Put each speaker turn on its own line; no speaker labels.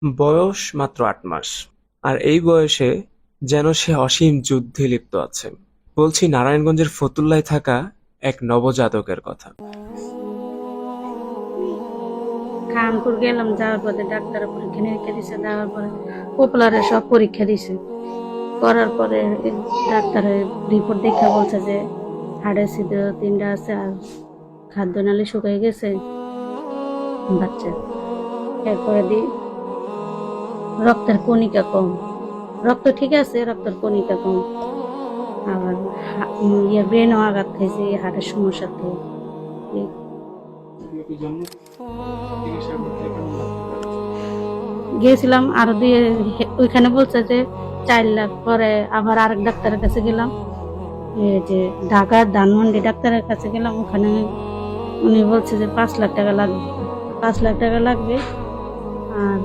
বয়স মাত্র ৮ মাস, আর এই বয়সে যেন সে অসীম যুদ্ধে লিপ্ত আছে। বলছি নারায়ণগঞ্জের ফতুল্লায় থাকা এক নবজাতকের কথা।
খানপুর গেলাম, যাওয়ার পরে ডাক্তার পরীক্ষা নিরীক্ষা দিছে, দেওয়ার পরে পপুলারে সব পরীক্ষা দিছে, করার পরে ডাক্তারের রিপোর্ট দেখে বলছে যে হাড়ের ছিদ্র 3টা আছে আর খাদ্যনালী শুকিয়ে গেছে বাচ্চা। এরপরে রক্তের কণিকা কম, রক্ত ঠিক আছে, রক্তের কণিকা কম। আবার ব্রেনও আঘাত খাইছে হাড়ের সমস্যা থেকে। গিয়েছিলাম আরো দিয়ে, ওইখানে বলছে যে 4 লাখ, পরে আবার আরেক ডাক্তারের কাছে গেলাম, এই যে ঢাকার ধানমন্ডি ডাক্তারের কাছে গেলাম, ওখানে উনি বলছে যে 5 লাখ টাকা লাগবে, 5 লাখ টাকা লাগবে। আর